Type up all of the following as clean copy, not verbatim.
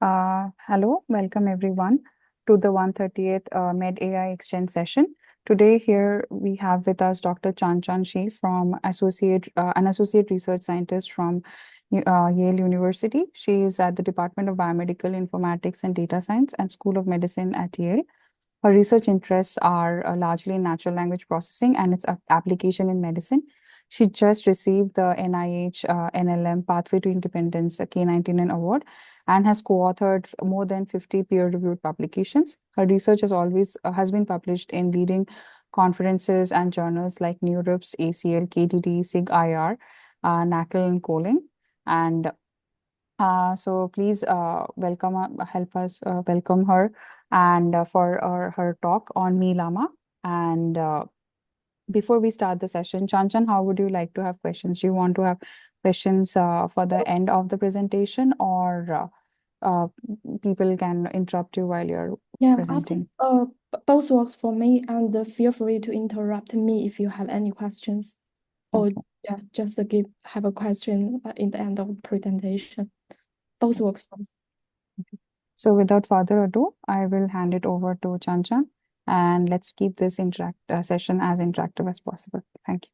Hello, welcome everyone to the 138th MedAI Exchange session. Today here we have with us Dr. Qianqian Xie from an associate research scientist from Yale University. She is at the Department of Biomedical Informatics and Data Science and School of Medicine at Yale. Her research interests are largely in natural language processing and its application in medicine. She just received the NIH NLM Pathway to Independence K99 Award and has co-authored more than 50 peer-reviewed publications. Her research has been published in leading conferences and journals like NeurIPS, ACL, KDD, SIG-IR, NACL, and Colin. And so please help us welcome her and for her talk on Me-LLaMA. And before we start the session, Chanchan, how would you like to have questions? Do you want to have questions for the end of the presentation, or people can interrupt you while you're presenting? Both works for me, and feel free to interrupt me if you have any questions. Okay. Or just have a question in the end of the presentation. Both works for me. Okay. So without further ado, I will hand it over to Chanchan, and let's keep this session as interactive as possible. Thank you.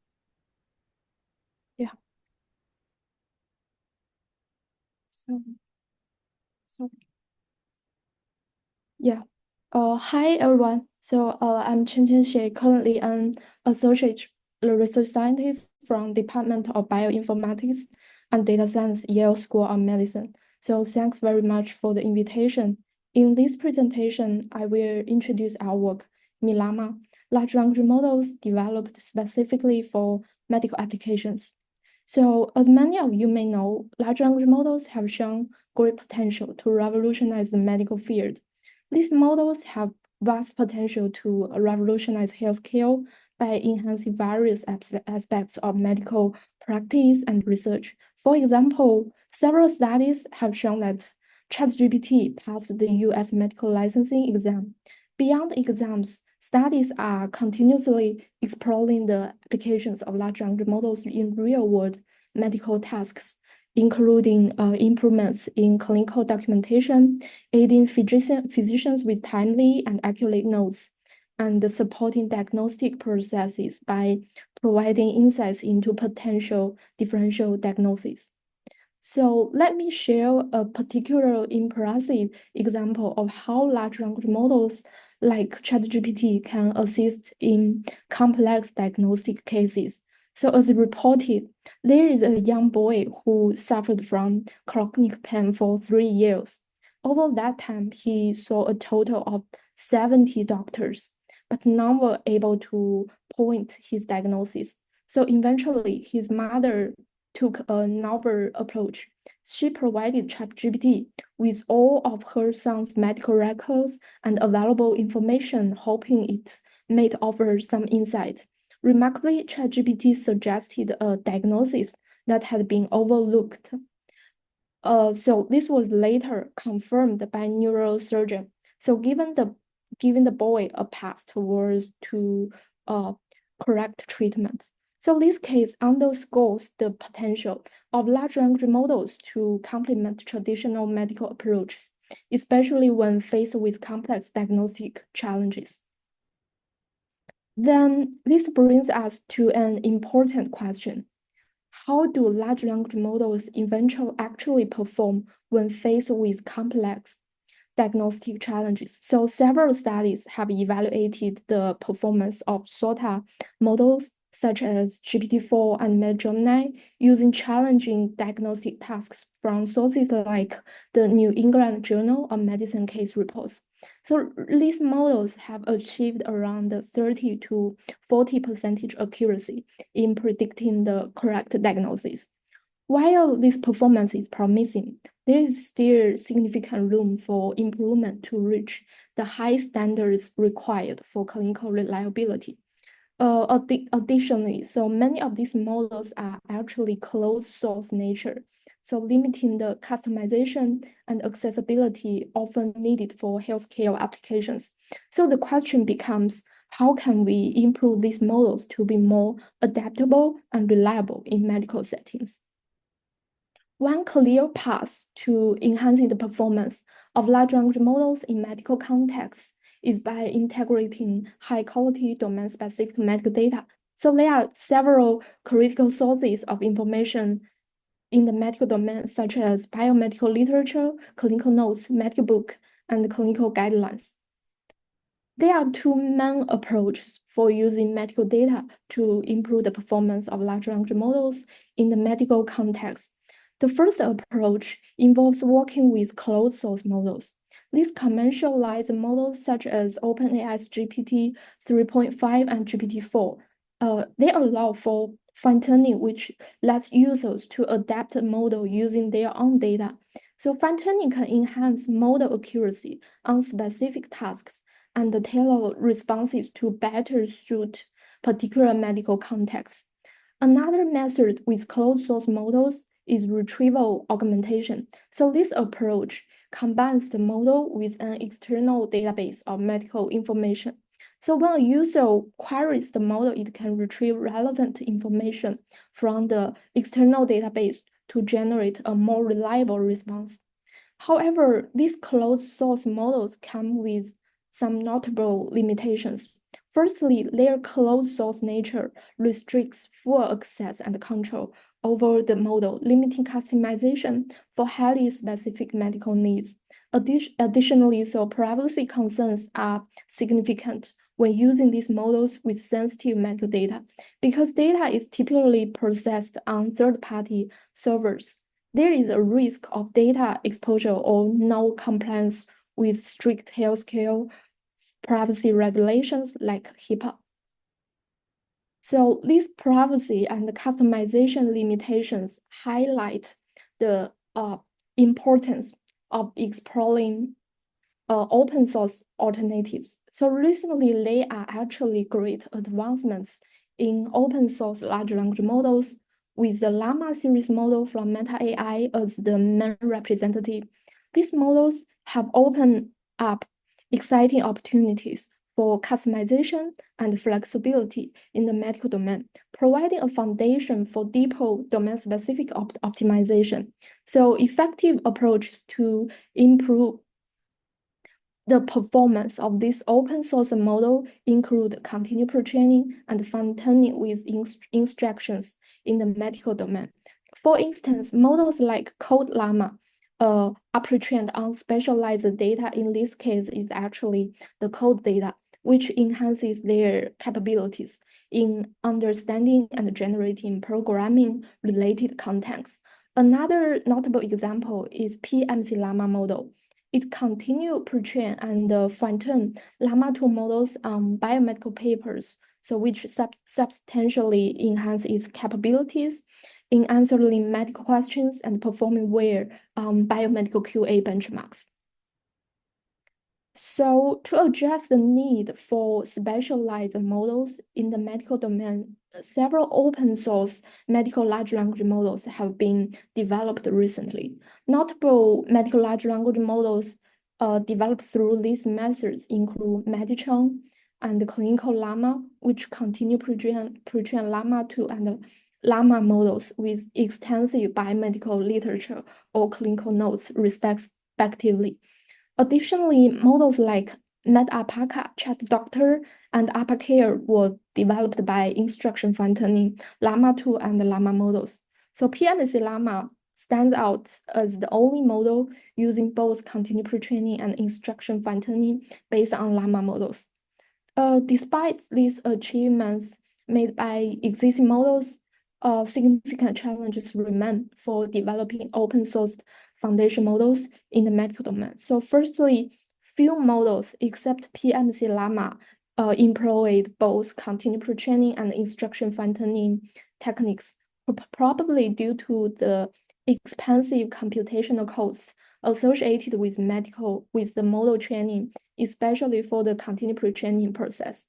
Hi everyone. I'm Qianqian Xie, currently an associate research scientist from Department of Bioinformatics and Data Science, Yale School of Medicine. So thanks very much for the invitation. In this presentation, I will introduce our work, Me-LLaMA, large language models developed specifically for medical applications. So as many of you may know, large language models have shown great potential to revolutionize the medical field. These models have vast potential to revolutionize healthcare by enhancing various aspects of medical practice and research. For example, several studies have shown that ChatGPT passed the US medical licensing exam. Beyond exams, studies are continuously exploring the applications of large language models in real-world medical tasks, including improvements in clinical documentation, aiding physicians with timely and accurate notes, and supporting diagnostic processes by providing insights into potential differential diagnoses. So let me share a particular impressive example of how large language models like ChatGPT can assist in complex diagnostic cases. So as reported, there is a young boy who suffered from chronic pain for 3 years. Over that time, he saw a total of 70 doctors, but none were able to point his diagnosis. So eventually, his mother took a novel approach. She provided ChatGPT with all of her son's medical records and available information, hoping it might offer some insight. Remarkably, ChatGPT suggested a diagnosis that had been overlooked. So this was later confirmed by neurosurgeon. So giving the boy a path towards correct treatment. So this case underscores the potential of large language models to complement traditional medical approaches, especially when faced with complex diagnostic challenges. Then this brings us to an important question. How do large language models eventually actually perform when faced with complex diagnostic challenges? So several studies have evaluated the performance of SOTA models such as GPT-4 and MedGemini using challenging diagnostic tasks from sources like the New England Journal of Medicine case reports. So these models have achieved around 30 to 40% accuracy in predicting the correct diagnosis. While this performance is promising, there is still significant room for improvement to reach the high standards required for clinical reliability. Additionally, so many of these models are actually closed source nature, so limiting the customization and accessibility often needed for healthcare applications. So the question becomes, how can we improve these models to be more adaptable and reliable in medical settings? One clear path to enhancing the performance of large language models in medical contexts is by integrating high-quality domain-specific medical data. So there are several critical sources of information in the medical domain, such as biomedical literature, clinical notes, medical book, and clinical guidelines. There are two main approaches for using medical data to improve the performance of large language models in the medical context. The first approach involves working with closed source models. These commercialized models, such as OpenAI's GPT 3.5 and GPT-4, they allow for fine-tuning, which lets users to adapt the model using their own data. So fine-tuning can enhance model accuracy on specific tasks and tailor responses to better suit particular medical contexts. Another method with closed source models is retrieval augmentation. So this approach combines the model with an external database of medical information. So when a user queries the model, it can retrieve relevant information from the external database to generate a more reliable response. However, these closed source models come with some notable limitations. Firstly, their closed source nature restricts full access and control over the model, limiting customization for highly specific medical needs. Additionally, so privacy concerns are significant when using these models with sensitive medical data, because data is typically processed on third-party servers. There is a risk of data exposure or no compliance with strict healthcare privacy regulations like HIPAA. So these privacy and customization limitations highlight the importance of exploring open source alternatives. So recently, there are actually great advancements in open source large language models, with the LLaMA series model from MedAI as the main representative. These models have opened up exciting opportunities for customization and flexibility in the medical domain, providing a foundation for deeper domain-specific optimization. So effective approach to improve the performance of this open source model include continued pre-training and fine-tuning with instructions in the medical domain. For instance, models like CodeLlama are pre-trained on specialized data. In this case, is actually the code data, which enhances their capabilities in understanding and generating programming-related contents. Another notable example is PMC-LLaMA model. It continued pre-train and fine-tune LLaMA 2 models on biomedical papers, so which substantially enhance its capabilities in answering medical questions and performing well on biomedical QA benchmarks. So to address the need for specialized models in the medical domain, several open source medical large language models have been developed recently. Notable medical large language models developed through these methods include MediChain and Clinical LLaMA, which continue pre-train LLaMA 2 and LLaMA models with extensive biomedical literature or clinical notes respectively. Additionally, models like MedAlpaca, ChatDoctor, and AlpaCare were developed by instruction fine-tuning LLaMA 2 and LLaMA models. So PMC-LLaMA stands out as the only model using both continued pre-training and instruction fine-tuning based on LLaMA models. Despite these achievements made by existing models, significant challenges remain for developing open-source foundation models in the medical domain. So firstly, few models except PMC-LLaMA employed both continued pre-training and instruction fine-tuning techniques, probably due to the expensive computational costs associated with the model training, especially for the continued pre-training process.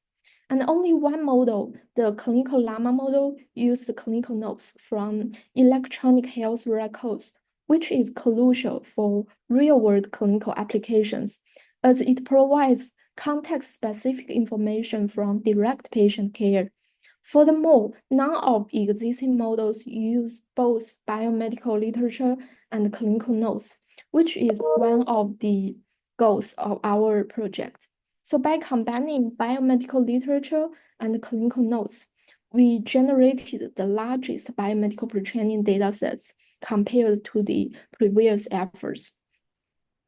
And only one model, the Clinical LLaMA model, used clinical notes from electronic health records, which is crucial for real-world clinical applications, as it provides context-specific information from direct patient care. Furthermore, none of existing models use both biomedical literature and clinical notes, which is one of the goals of our project. So by combining biomedical literature and clinical notes, we generated the largest biomedical pre-training datasets compared to the previous efforts.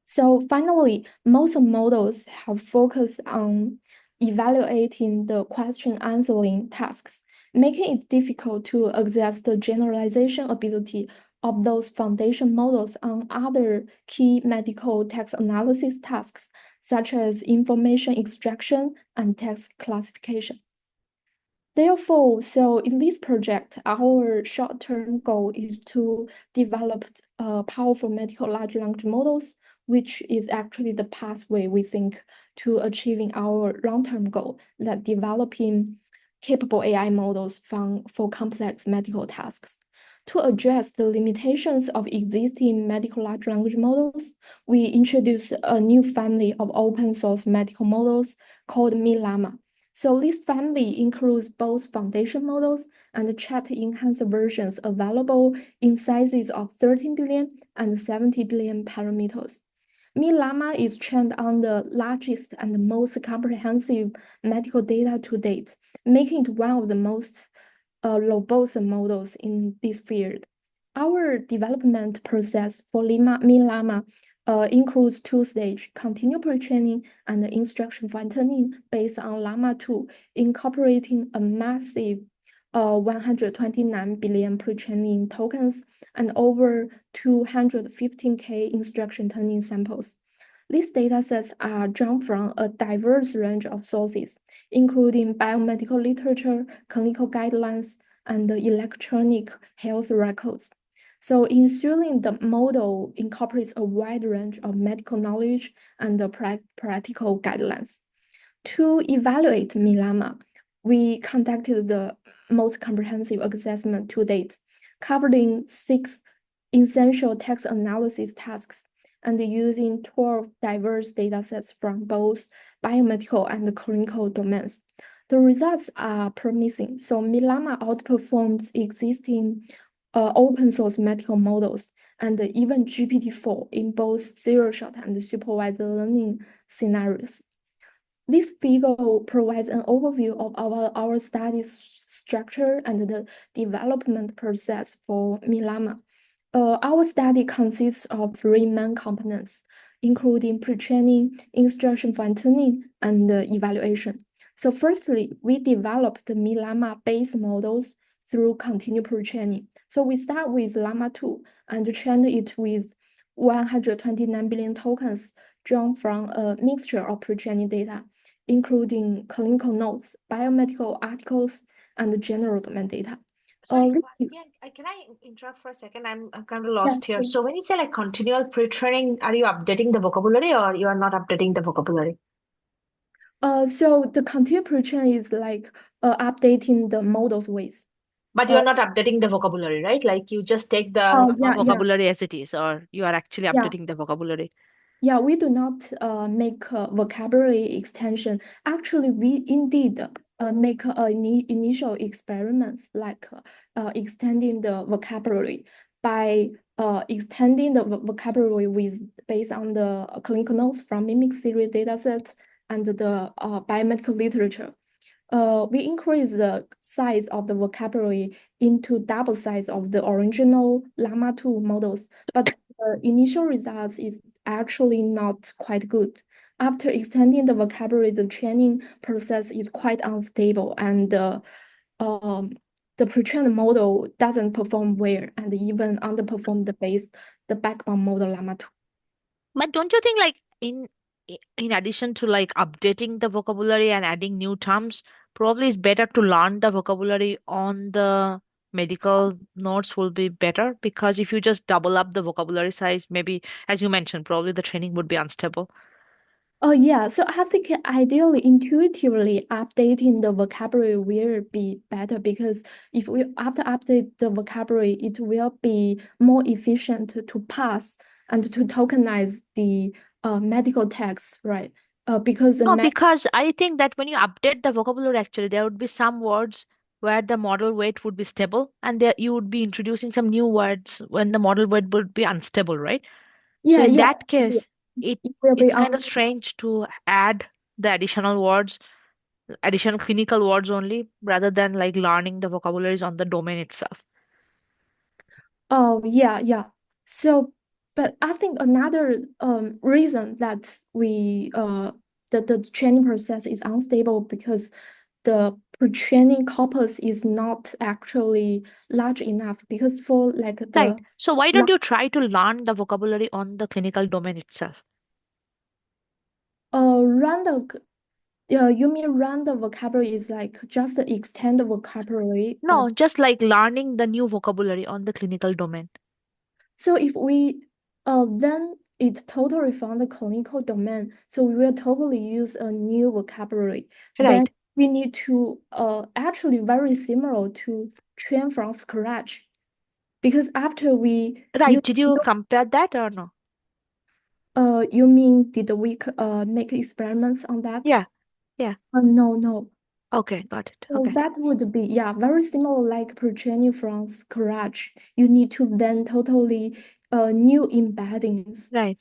So finally, most models have focused on evaluating the question answering tasks, making it difficult to access the generalization ability of those foundation models on other key medical text analysis tasks, such as information extraction and text classification. Therefore, so in this project, our short-term goal is to develop powerful medical large language models, which is actually the pathway we think to achieving our long-term goal, that developing capable AI models for complex medical tasks. To address the limitations of existing medical large language models, we introduced a new family of open source medical models called Me-LLaMA. So this family includes both foundation models and chat enhanced versions available in sizes of 13 billion and 70 billion parameters. Me-LLaMA is trained on the largest and most comprehensive medical data to date, making it one of the most robust models in this field. Our development process for Me-LLaMA includes two-stage continual pre-training and instruction fine-tuning based on Llama 2, incorporating a massive 129 billion pre-training tokens and over 215K instruction tuning samples. These datasets are drawn from a diverse range of sources, including biomedical literature, clinical guidelines, and electronic health records. So ensuring the model incorporates a wide range of medical knowledge and practical guidelines. To evaluate Me-LLaMA, we conducted the most comprehensive assessment to date, covering 6 essential text analysis tasks and using 12 diverse datasets from both biomedical and clinical domains. The results are promising. So Me-LLaMA outperforms existing open source medical models and even GPT-4 in both zero-shot and supervised learning scenarios. This figure provides an overview of our study structure and the development process for Me-LLaMA. Our study consists of 3 main components, including pre-training, instruction fine-tuning, and evaluation. So firstly, we developed the Me-LLaMA base models through continued pre-training. So we start with Llama 2 and train it with 129 billion tokens drawn from a mixture of pre-training data, including clinical notes, biomedical articles, and general domain data. Sorry, can I interrupt for a second? I'm kind of lost here. Sure. So when you say like continual pre-training, are you updating the vocabulary or you are not updating the vocabulary? So the continued pre-training is like updating the models with. But you're not updating the vocabulary, right? Like you just take the Yeah, vocabulary as it is, or you are actually yeah. updating the vocabulary. Yeah, we do not make vocabulary extension. Actually, we indeed make initial experiments like extending the vocabulary by extending the vocabulary based on the clinical notes from mimic series datasets and the biomedical literature. We increase the size of the vocabulary into double size of the original Llama 2 models, but the initial results is actually not quite good. After extending the vocabulary, the training process is quite unstable, and the pre-trained model doesn't perform well and even underperform the backbone model Llama 2. But don't you think like in addition to like updating the vocabulary and adding new terms, probably it's better to learn the vocabulary on the medical notes will be better because if you just double up the vocabulary size, maybe as you mentioned, probably the training would be unstable. Oh yeah, so I think ideally, intuitively updating the vocabulary will be better because if we after update the vocabulary, it will be more efficient to pass and to tokenize the medical text, right? Because the No, because I think that when you update the vocabulary, actually, there would be some words where the model weight would be stable, and there you would be introducing some new words when the model weight would be unstable, right? So Yeah, in yeah, that case, it will be it's kind on. of strange to add the additional words, additional clinical words only, rather than like learning the vocabularies on the domain itself. Oh, yeah, yeah. So, but I think another reason that the training process is unstable because the pre-training corpus is not actually large enough because for like Right. the So why la- don't you try to learn the vocabulary on the clinical domain itself? run the you mean run the vocabulary is like just extend the vocabulary, but No, just like learning the new vocabulary on the clinical domain. so if we then it's totally from the clinical domain, so we will totally use a new vocabulary. Then Right. we need to actually very similar to train from scratch because after we Right. use Did you compare that or no? you mean did we make experiments on that? Yeah. Yeah. No, no. Okay. Got it. So Okay. that would be, yeah, very similar like pre-training from scratch. You need to then totally new embeddings. Right.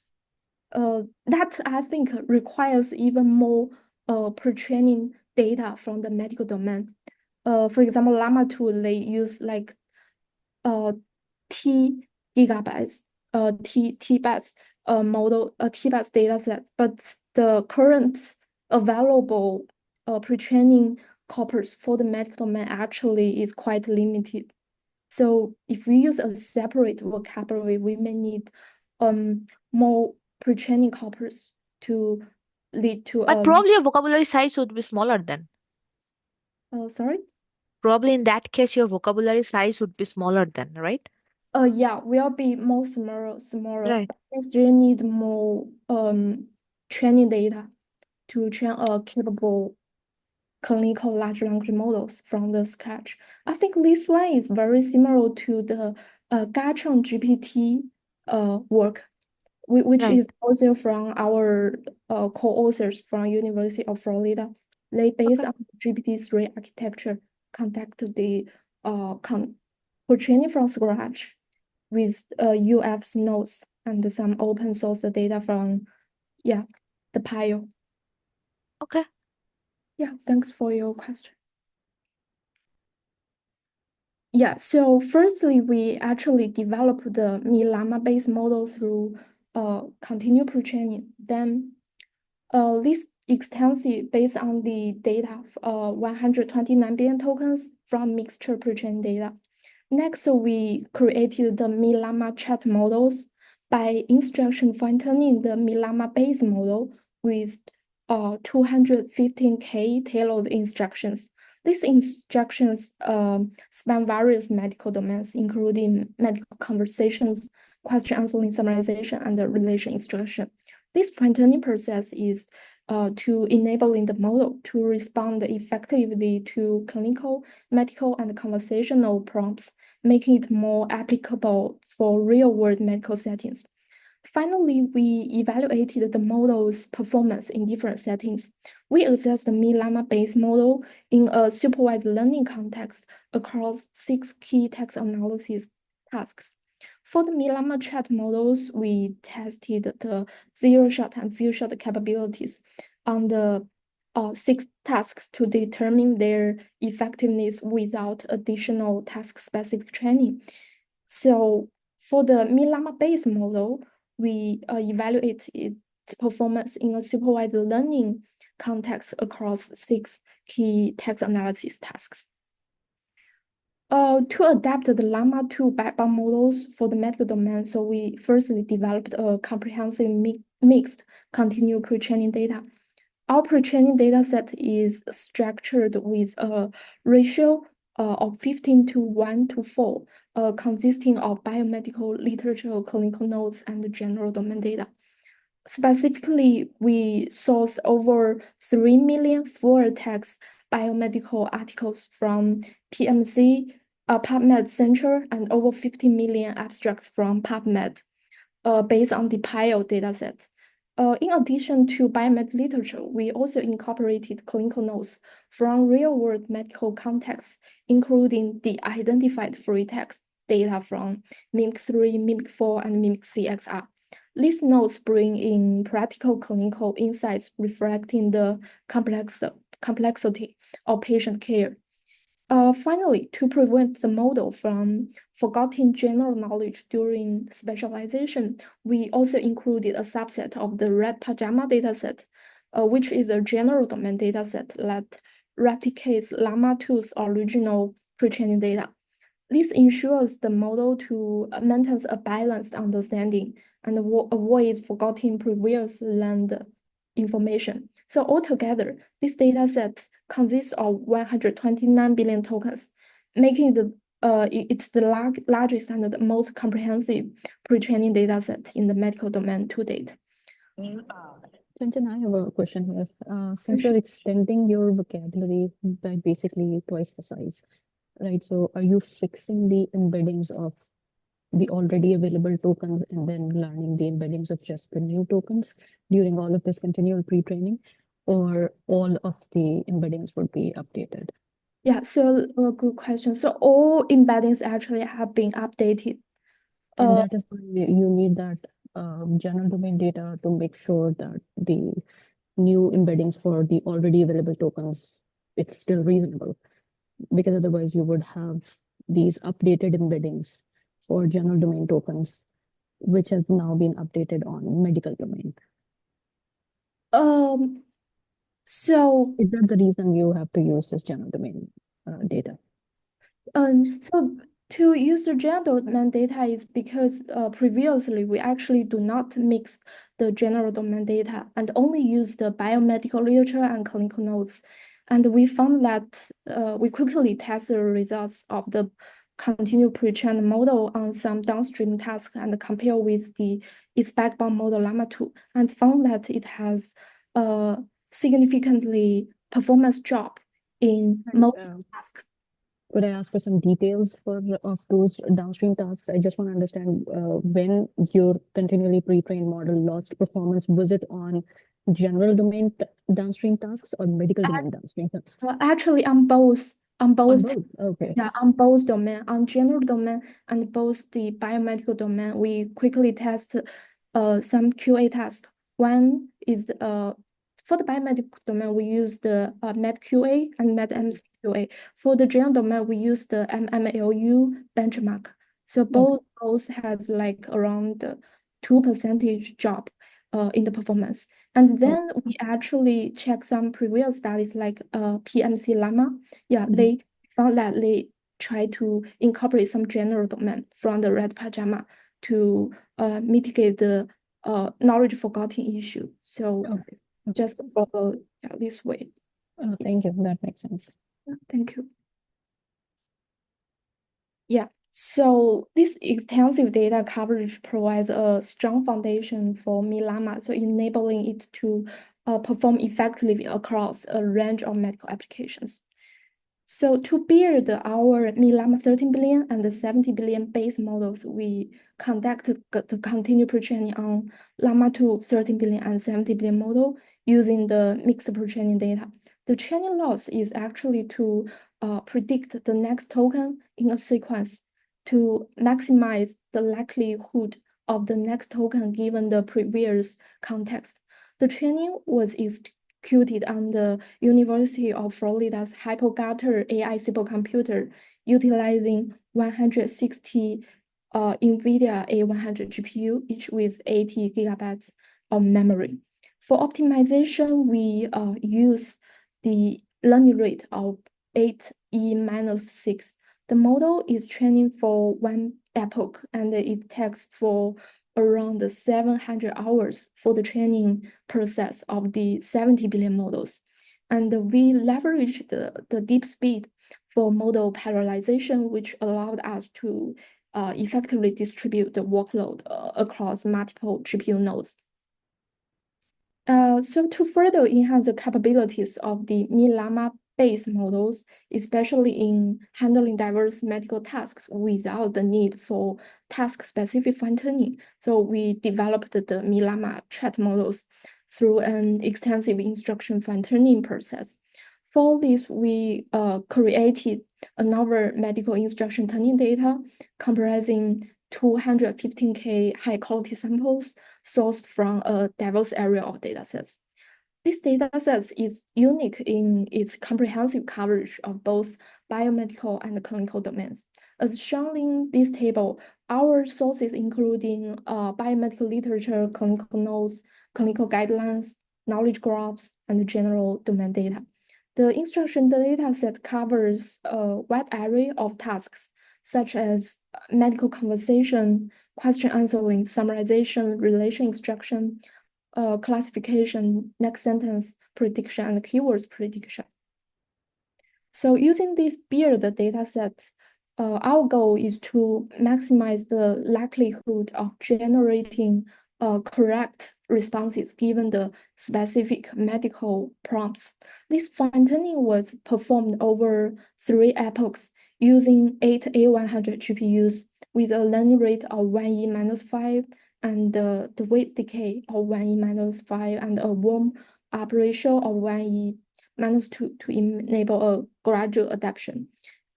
That I think requires even more pre-training data from the medical domain. For example, Llama 2, they use like uh, T gigabytes, T-bytes model, T-bytes data sets, but the current available pre-training corpus for the medical domain actually is quite limited. So if we use a separate vocabulary, we may need more pre-training corpus to lead to But probably your vocabulary size would be smaller then. sorry. Probably in that case, your vocabulary size would be smaller then, right? Yeah, will be more smaller. Right. But we still need more training data to train capable clinical large language models from the scratch. I think this one is very similar to the Qianqian GPT work, which Right. is also from our co-authors from University of Florida. They based Okay. on GPT-3 architecture, conduct the for training from scratch with UF's nodes and some open source data from the pile. Okay. Yeah, thanks for your question. Yeah, so firstly, we actually developed the Me-LLaMA based model through continued pre-training. Then this extensive based on the data of 129 billion tokens from mixture pre-trained data. Next, we created the Me-LLaMA chat models by instruction fine-tuning the Me-LLaMA base model with 215K tailored instructions. These instructions span various medical domains, including medical conversations, question answering summarization, and the relation instruction. This fine-tuning process is to enabling the model to respond effectively to clinical, medical, and conversational prompts, making it more applicable for real-world medical settings. Finally, we evaluated the model's performance in different settings. We assessed the Me-LLaMA based model in a supervised learning context across 6 key text analysis tasks. For the Me-LLaMA chat models, we tested the zero-shot and few-shot capabilities on the 6 tasks to determine their effectiveness without additional task-specific training. So for the Me-LLaMA based model, we evaluate its performance in a supervised learning context across 6 key text analysis tasks. To adapt the Llama 2 backbone models for the medical domain, so we firstly developed a comprehensive mixed continuous pre-training data. Our pre-training data set is structured with a ratio of 15 to 1 to 4, consisting of biomedical literature, clinical notes, and general domain data. Specifically, we source over 3 million full-text biomedical articles from PMC, PubMed Central, and over 50 million abstracts from PubMed, based on the PIO dataset. In addition to biomedical literature, we also incorporated clinical notes from real-world medical contexts, including the identified free text data from MIMIC3, MIMIC4, and MIMIC-CXR. These notes bring in practical clinical insights reflecting the complexity of patient care. Finally, to prevent the model from forgetting general knowledge during specialization, we also included a subset of the red pajama dataset, which is a general domain dataset that replicates Llama 2's original pre-training data. This ensures the model to maintain a balanced understanding and avoids forgetting previous learned information. So altogether, this dataset consists of 129 billion tokens, making it's the largest and the most comprehensive pre-training dataset in the medical domain to date. Chanchal, I have a question here. Since you're extending your vocabulary by basically twice the size, right? So are you fixing the embeddings of the already available tokens and then learning the embeddings of just the new tokens during all of this continual pre-training, or all of the embeddings would be updated? Yeah, so good question. So all embeddings actually have been updated. And that is why you need that general domain data to make sure that the new embeddings for the already available tokens, it's still reasonable, because otherwise you would have these updated embeddings for general domain tokens, which has now been updated on medical domain. So Is that the reason you have to use this general domain data? so to use the general domain data is because previously we actually do not mix the general domain data and only use the biomedical literature and clinical notes. And we found that we quickly test the results of the continued pre-trained model on some downstream tasks and compare with its backbone model Llama 2, and found that it has significantly performance drop in most tasks. Could I ask for some details of those downstream tasks? I just want to understand when your continually pre-trained model lost performance, was it on general domain downstream tasks or medical domain downstream tasks? Actually, on both. On both, okay. Yeah, on both domain, on general domain and both the biomedical domain, we quickly test some QA tasks. One is for the biomedical domain, we use the MedQA and MedMCQA. For the general domain, we use the MLU benchmark. So both has like around 2% drop in the performance. And then we actually check some previous studies like PMC-LLaMA. Yeah, they found that they try to incorporate some general domain from the red pajama to mitigate the knowledge forgetting issue. So just follow this way. Thank you. That makes sense. Thank you. Yeah. So this extensive data coverage provides a strong foundation for Me-LLaMA, so enabling it to perform effectively across a range of medical applications. So to build our Me-LLaMA 13 billion and the 70 billion base models, we conducted the continued pre-training on Llama 2 13 billion and 70 billion model using the mixed pre-training data. The training loss is actually to predict the next token in a sequence to maximize the likelihood of the next token given the previous context. The training was executed on the University of Florida's Hypergutter AI supercomputer utilizing 160 NVIDIA A100 GPU, each with 80 gigabytes of memory. For optimization, we use the learning rate of 8E-6. The model is training for 1 epoch, and it takes for around 700 hours for the training process of the 70 billion models. And we leverage the deep speed for model parallelization, which allowed us to effectively distribute the workload across multiple GPU nodes. So to further enhance the capabilities of the Me-LLaMA based models, especially in handling diverse medical tasks without the need for task-specific fine-tuning. So we developed the Me-LLaMA chat models through an extensive instruction fine-tuning process. For this, we created a novel medical instruction tuning data comprising 215K high-quality samples sourced from a diverse area of datasets. This dataset is unique in its comprehensive coverage of both biomedical and clinical domains. As shown in this table, our sources including biomedical literature, clinical notes, clinical guidelines, knowledge graphs, and general domain data. The instruction dataset covers a wide array of tasks, such as medical conversation, question answering, summarization, relation extraction, classification, next sentence prediction, and keywords prediction. So using this beard dataset, our goal is to maximize the likelihood of generating correct responses given the specific medical prompts. This fine-tuning was performed over 3 epochs using 8 A100 GPUs with a learning rate of 1e minus 5 and the weight decay of 1e minus 5 and a warm-up ratio of 1e minus 2 to enable a gradual adaptation.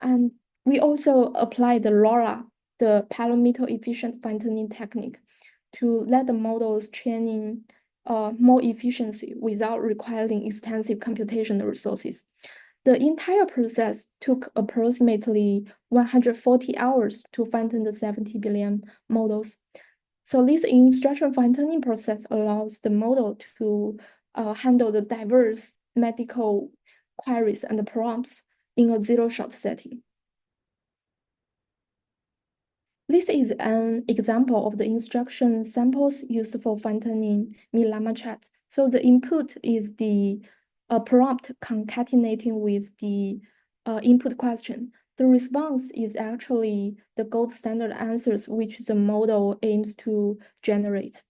And we also applied the LLaMA, the parameter efficient fine-tuning technique, to let the models training more efficiency without requiring extensive computational resources. The entire process took approximately 140 hours to fine-tune the 70 billion models. So this instruction fine-tuning process allows the model to handle the diverse medical queries and prompts in a zero-shot setting. This is an example of the instruction samples used for fine-tuning Me-LLaMA chat. So the input is the prompt concatenating with the input question. The response is actually the gold standard answers which the model aims to generate.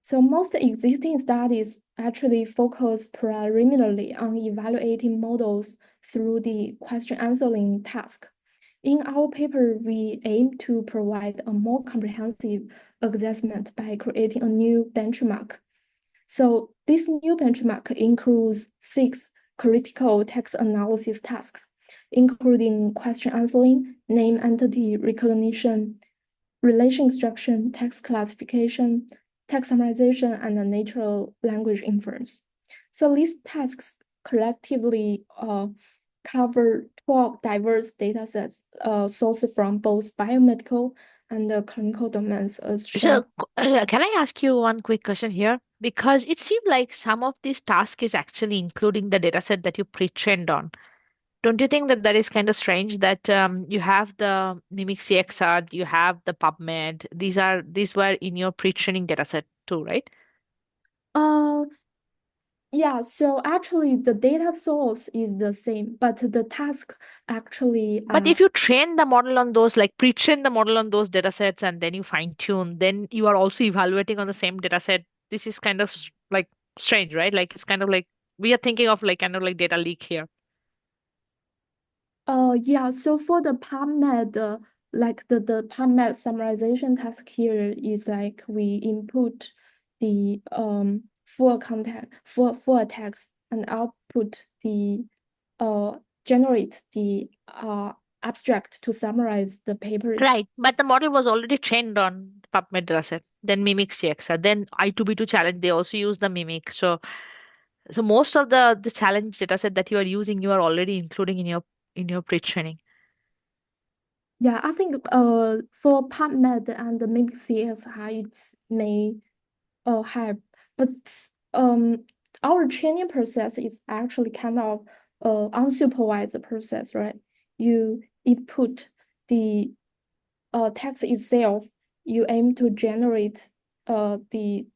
So most existing studies actually focus preliminarily on evaluating models through the question answering task. In our paper, we aim to provide a more comprehensive assessment by creating a new benchmark. So this new benchmark includes 6 critical text analysis tasks, including question answering, name entity recognition, relation extraction, text classification, text summarization, and the natural language inference. So these tasks collectively cover 12 diverse datasets sourced from both biomedical and clinical domains as shown. So, can I ask you one quick question here? Because it seemed like some of this task is actually including the dataset that you pre-trained on. Don't you think that that is kind of strange that you have the Mimic CXR, you have the PubMed, these were in your pre-training dataset too, right? Uh, yeah, so actually the data source is the same, but the task actually But if you train the model on those, like pre-train the model on those datasets and then you fine-tune, then you are also evaluating on the same dataset. This is kind of like strange, right? Like it's kind of like we are thinking of like kind of like data leak here. yeah, so for the PubMed, like the PubMed summarization task here is like we input the full content, full text, and output the generate the abstract to summarize the papers. Right, but the model was already trained on PubMed dataset, then Mimic CXR, then I2B2 challenge. They also use the Mimic. So most of the challenge dataset that you are using, you are already including in your pre-training. Yeah, I think for PubMed and the Mimic CXR, it may have, but our training process is actually kind of unsupervised process, right? You input the text itself, you aim to generate the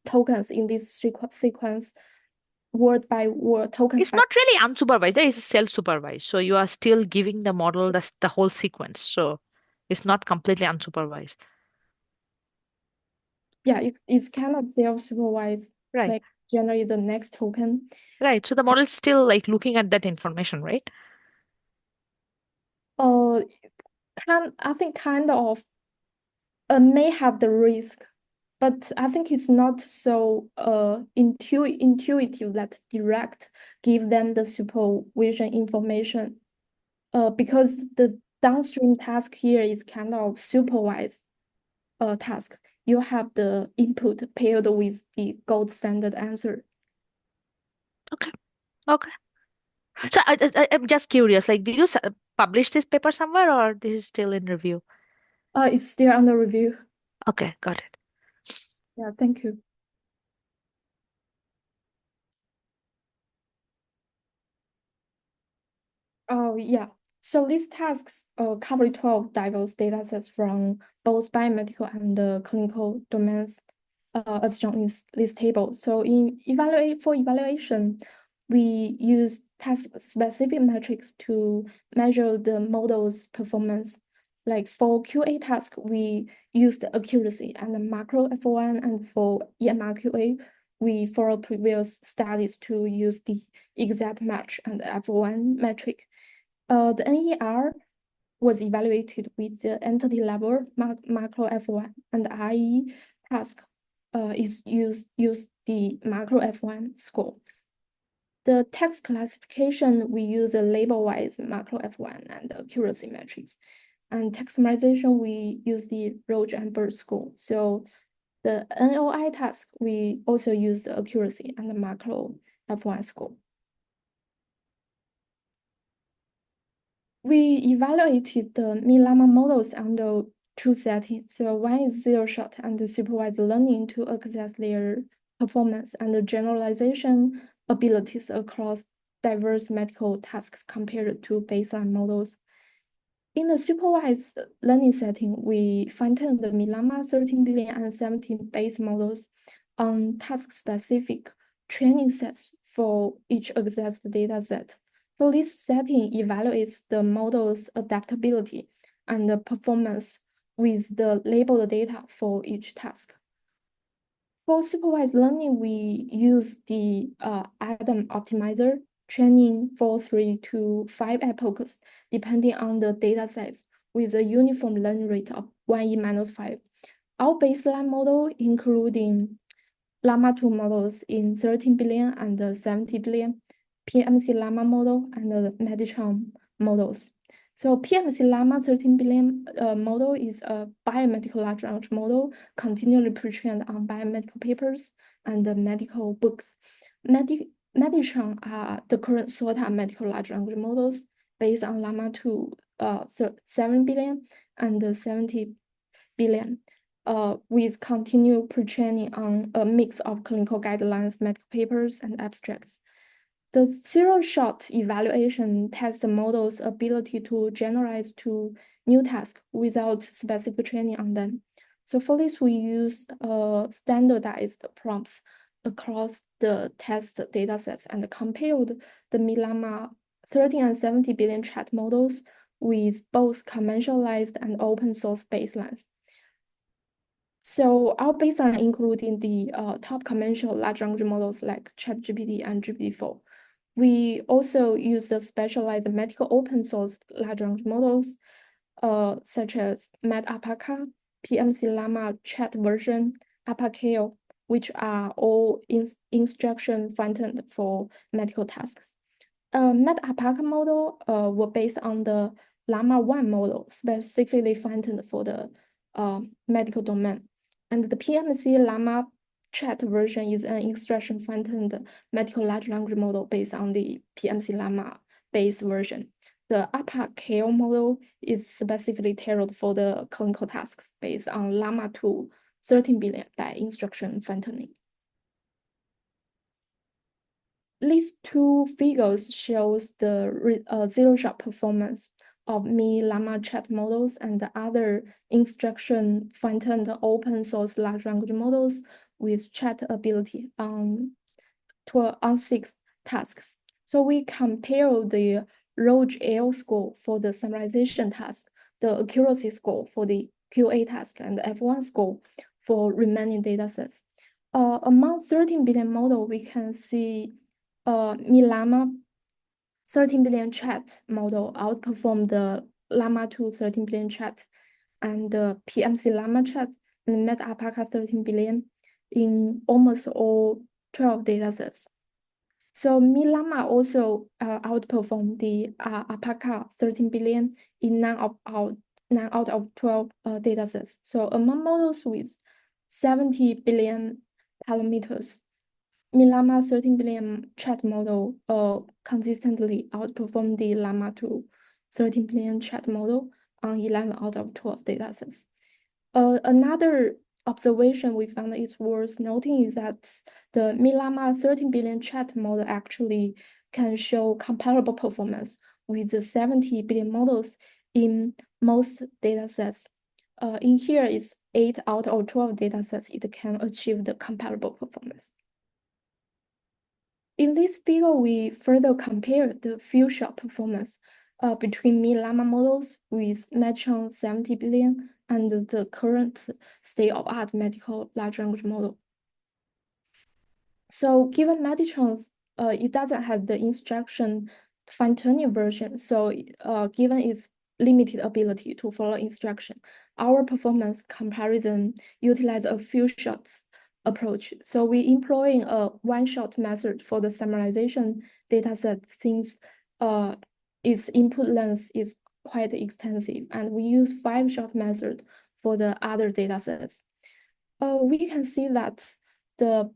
tokens in this sequence word by word, tokens It's by. not really unsupervised. There is self-supervised. So you are still giving the model the whole sequence. So it's not completely unsupervised. Yeah, it's kind of self-supervised. Right. Like generate the next token. Right. So the model is still like looking at that information, right? I think kind of may have the risk, but I think it's not so intuitive that direct give them the supervision information. Because the downstream task here is kind of supervised task. You have the input paired with the gold standard answer. Okay. Okay. So I'm just curious, like, did you publish this paper somewhere, or this is still in review? It's still under review. Okay, got it. Yeah, thank you. Oh, yeah. So these tasks cover 12 diverse datasets from both biomedical and clinical domains, as shown in this table. So for evaluation, we use task-specific metrics to measure the model's performance. Like for QA task, we use the accuracy and the macro F1, and for EMR QA, we follow previous studies to use the exact match and F1 metric. The NER was evaluated with the entity level macro F1, and IE task is use the macro F1 score. The text classification, we use a label-wise macro F1 and accuracy metrics. And text summarization, we use the Roach and Bird score. So the NOI task, we also use the accuracy and the macro F1 score. We evaluated the Me-LLaMA models under two settings. So one is zero-shot and supervised learning to assess their performance and generalization abilities across diverse medical tasks compared to baseline models. In the supervised learning setting, we fine-tuned the Me-LLaMA 13 billion and 17 base models on task-specific training sets for each accessed data set. So this setting evaluates the model's adaptability and the performance with the labeled data for each task. For supervised learning, we use the Adam optimizer training for 3 to 5 epochs, depending on the data size, with a uniform learning rate of 1e minus 5. Our baseline model, including LLaMA 2 models in 13 billion and 70 billion, PMC-LLaMA model, and the Meditron models. So PMC-LLaMA 13 billion model is a biomedical large language model continually pre-trained on biomedical papers and medical books. Meditron are the current SOTA medical large language models based on LLaMA 2 7 billion and 70 billion. With continued pre-training on a mix of clinical guidelines, medical papers, and abstracts. The zero-shot evaluation tests the model's ability to generalize to new tasks without specific training on them. So for this, we use standardized prompts across the test datasets and compared the Me-LLaMA 13 and 70 billion chat models with both commercialized and open source baselines. So our baseline including the top commercial large language models like ChatGPT and GPT-4. We also use the specialized medical open source large language models, such as MedAlpaca, PMC-LLaMA chat version, AlpaCale, which are all instruction fine-tuned for medical tasks. MedAlpaca model were based on the LLaMA 1 model, specifically fine-tuned for the medical domain. And the PMC-LLaMA chat version is an instruction fine-tuned medical large language model based on the PMC-LLaMA base version. The AlpaCale model is specifically tailored for the clinical tasks based on LLaMA 2 13 billion by instruction fine-tuning. These two figures shows the zero-shot performance of Me-LLaMA chat models and the other instruction fine-tuned open source large language models with chat ability on 6 tasks. So we compare the Roach L score for the summarization task, the accuracy score for the QA task, and the F1 score for remaining datasets. Among 13 billion model, we can see Me-LLaMA 13 billion chat model outperform the Llama 2 13 billion chat and the PMC Llama chat and MedAI 13 billion in almost all 12 datasets. So Me-LLaMA also outperformed the Alpaca 13 billion in 9 out of 12 datasets. So among models with 70 billion parameters, Me-LLaMA 13 billion chat model consistently outperformed the Llama 2 13 billion chat model on 11 out of 12 datasets. Another observation we found is worth noting is that the Me-LLaMA 13 billion chat model actually can show comparable performance with the 70 billion models in most datasets. In here is 8 out of 12 datasets, it can achieve the comparable performance. In this figure, we further compare the few-shot performance between Me-LLaMA models with Medtron 70 billion and the current state-of-art medical large language model. So given Medtron's, it doesn't have the instruction fine-tuning version, so given its limited ability to follow instruction, our performance comparison utilize a few shots approach. So we employing a one-shot method for the summarization dataset since its input length is quite extensive, and we use 5-shot method for the other datasets. We can see that the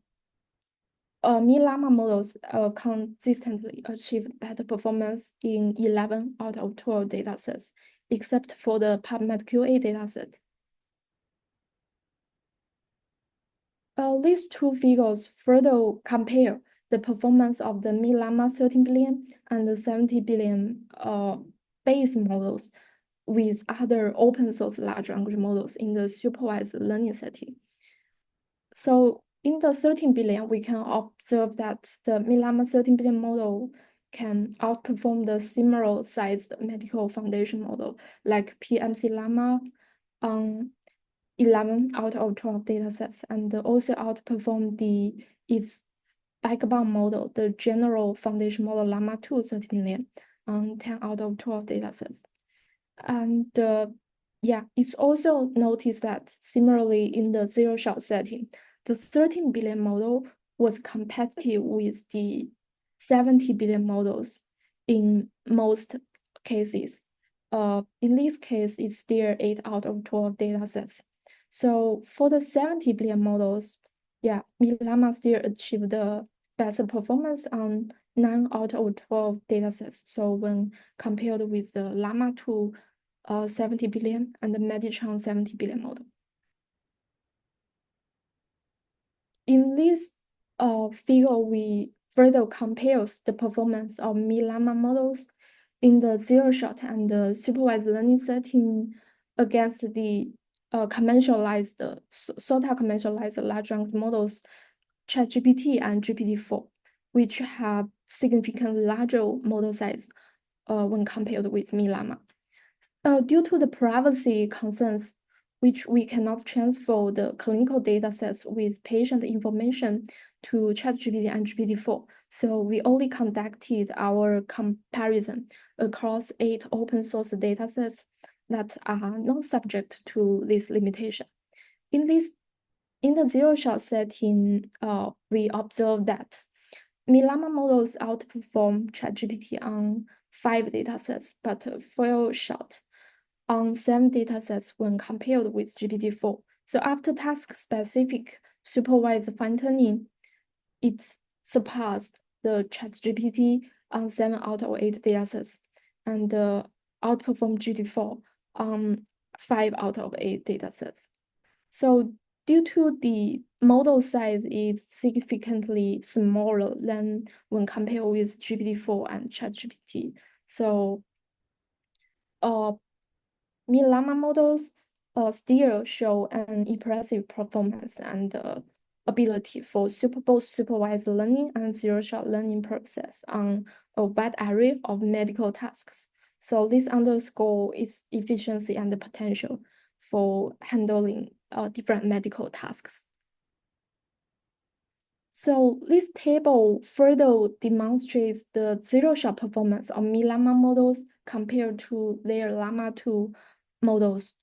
Me-LLaMA models consistently achieved better performance in 11 out of 12 datasets, except for the PubMed QA dataset. These two figures further compare the performance of the Me-LLaMA 13 billion and the 70 billion base models with other open source large language models in the supervised learning setting. So in the 13 billion, we can observe that the Me-LLaMA 13 billion model can outperform the similar sized medical foundation model like PMC Llama on 11 out of 12 datasets, and also outperform its backbone model, the general foundation model Llama 2 30 billion on 10 out of 12 datasets. And yeah, it's also noticed that similarly in the zero-shot setting, the 13 billion model was competitive with the 70 billion models in most cases. In this case, it's still 8 out of 12 datasets. So for the 70 billion models, yeah, Me-LLaMA still achieved the best performance on 9 out of 12 datasets. So when compared with the Llama 2 70 billion and the Medtron 70 billion model. In this figure, we further compares the performance of Me-LLaMA models in the zero-shot and the supervised learning setting against the conventionalized, conventionalized large language models, ChatGPT and GPT-4, which have significantly larger model size when compared with Me-LLaMA. Due to the privacy concerns, which we cannot transfer the clinical data sets with patient information to ChatGPT and GPT-4, so we only conducted our comparison across 8 open source data sets that are not subject to this limitation. In the zero-shot setting, we observe that Me-LLaMA models outperform ChatGPT on 5 datasets, but fell short on 7 datasets when compared with GPT-4. So after task-specific supervised fine-tuning, it surpassed the ChatGPT on 7 out of 8 datasets and outperformed GPT-4 on 5 out of 8 datasets. So due to the model size is significantly smaller than when compared with GPT-4 and ChatGPT. So Me-LLaMA models still show an impressive performance and ability for both supervised learning and zero-shot learning purposes on a wide array of medical tasks. So this underscores its efficiency and the potential for handling different medical tasks. So this table further demonstrates the zero-shot performance of Me-LLaMA models compared to their Llama 2 models,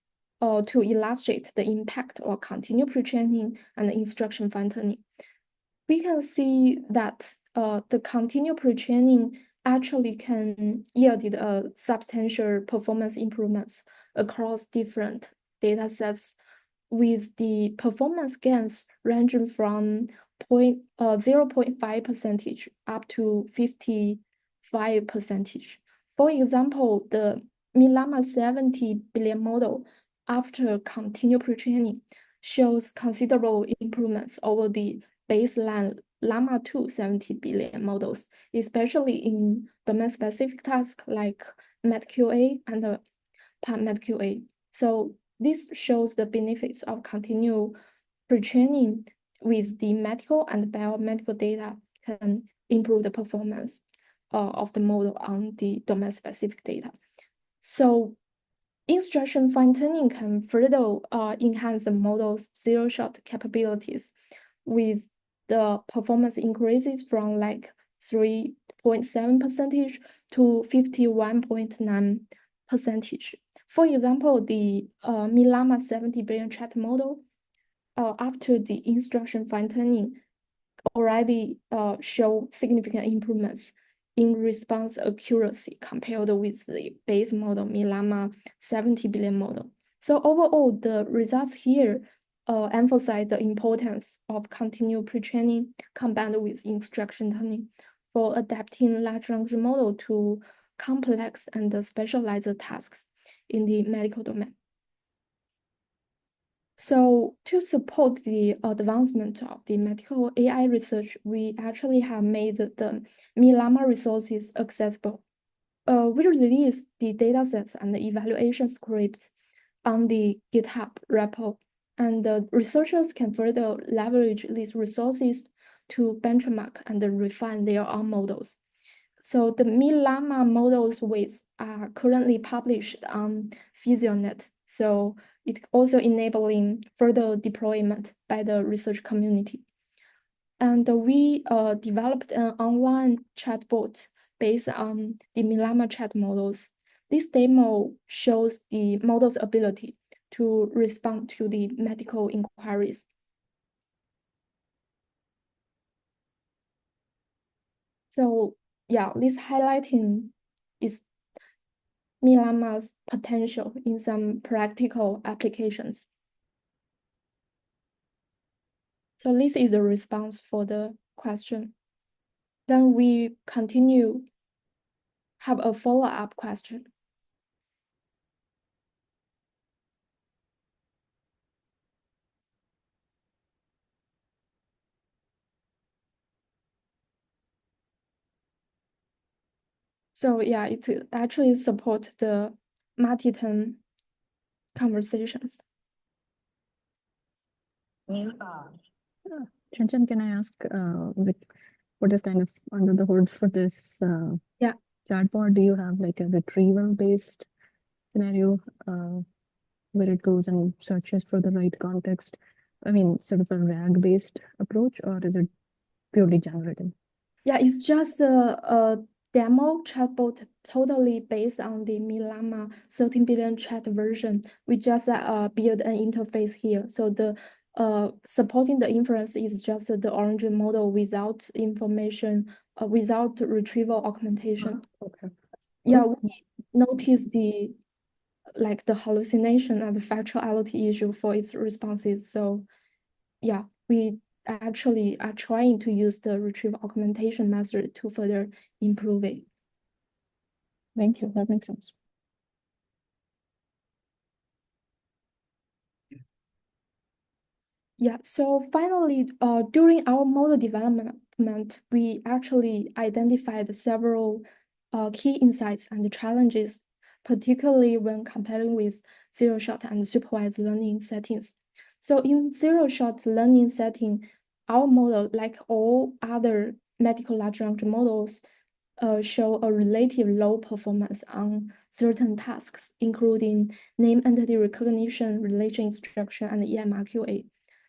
to illustrate the impact of continued pre-training and instruction fine-tuning. We can see that the continued pre-training actually can yield substantial performance improvements across different data sets, with the performance gains ranging from 0.5% up to 55%. For example, the Me-LLaMA 70 billion model, after continued pre-training, shows considerable improvements over the baseline Llama 2 70 billion models, especially in domain-specific tasks like MedQA and PubMedQA. So this shows the benefits of continued pre-training with the medical and biomedical data can improve the performance of the model on the domain-specific data. So instruction fine-tuning can further enhance the model's zero-shot capabilities, with the performance increases from like 3.7% to 51.9%. For example, the Me-LLaMA 70 billion chat model, after the instruction fine-tuning, already show significant improvements in response accuracy compared with the base model Me-LLaMA 70 billion model. So overall, the results here emphasize the importance of continued pre-training combined with instruction tuning for adapting large language model to complex and specialized tasks in the medical domain. So to support the advancement of the medical AI research, we actually have made the Me-LLaMA resources accessible. We released the datasets and the evaluation scripts on the GitHub repo, and the researchers can further leverage these resources to benchmark and refine their own models. So the Me-LLaMA models weights are currently published on PhysioNet. So it also enabling further deployment by the research community. And we developed an online chatbot based on the Me-LLaMA chat models. This demo shows the model's ability to respond to the medical inquiries. So yeah, this highlighting is Me-LLaMA's potential in some practical applications. So this is the response for the question. Then we continue, have a follow-up question. So yeah, it actually support the multi-turn conversations. Qianqian, can I ask what is kind of under the hood for this Yeah. chatbot? Do you have like a retrieval-based scenario where it goes and searches for the right context? I mean, sort of a RAG-based approach, or is it purely generative? Yeah, it's just a demo chatbot totally based on the Me-LLaMA 13 billion chat version. We just build an interface here. So the supporting the inference is just the orange model without information, without retrieval augmentation. Okay. Yeah, we notice the hallucination and the factuality issue for its responses. So yeah, we actually are trying to use the retrieval augmentation method to further improve it. Thank you. That makes sense. Yeah, so finally, during our model development, we actually identified several key insights and challenges, particularly when comparing with zero-shot and supervised learning settings. So in zero-shot learning setting, our model, like all other medical large language models, show a relative low performance on certain tasks, including name entity recognition, relation instruction, and EMRQA.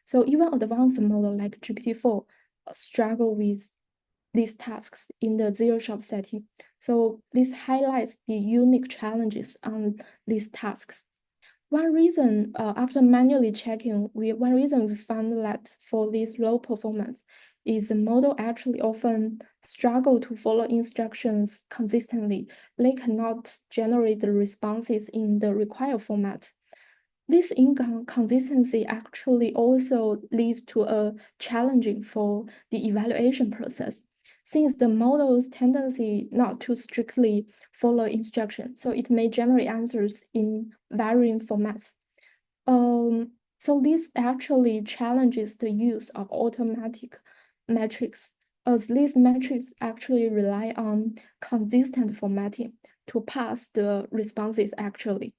So even advanced model like GPT-4 struggle with these tasks in the zero-shot setting. So this highlights the unique challenges on these tasks. One reason, after manually checking, one reason we found that for this low performance is the model actually often struggle to follow instructions consistently. They cannot generate the responses in the required format. This inconsistency actually also leads to a challenging for the evaluation process, since the model's tendency not to strictly follow instructions, so it may generate answers in varying formats. So this actually challenges the use of automatic metrics, as these metrics actually rely on consistent formatting to pass the responses accurately.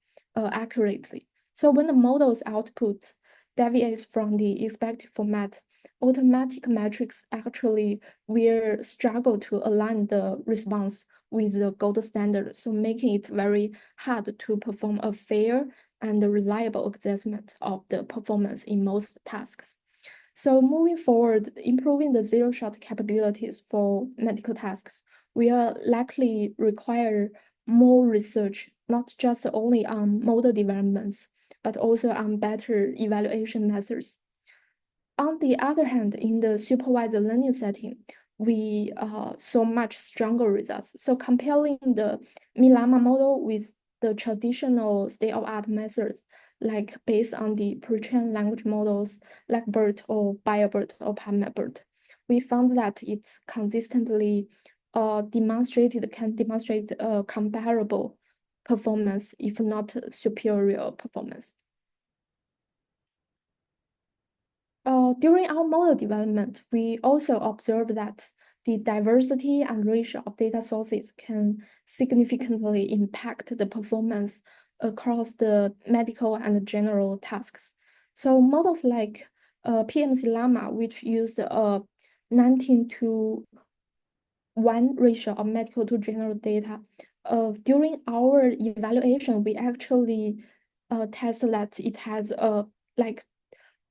So when the model's output deviates from the expected format, automatic metrics actually will struggle to align the response with the gold standard, so making it very hard to perform a fair and reliable assessment of the performance in most tasks. So moving forward, improving the zero-shot capabilities for medical tasks will likely require more research, not just only on model developments, but also on better evaluation methods. On the other hand, in the supervised learning setting, we saw much stronger results. So comparing the Me-LLaMA model with the traditional state-of-art methods, like based on the pre-trained language models like BERT or BioBERT or PubMedBERT, we found that it consistently can demonstrate comparable performance, if not superior performance. During our model development, we also observed that the diversity and ratio of data sources can significantly impact the performance across the medical and general tasks. So models like PMC-LLaMA, which use a 19:1 ratio of medical to general data, during our evaluation, we actually tested that it has a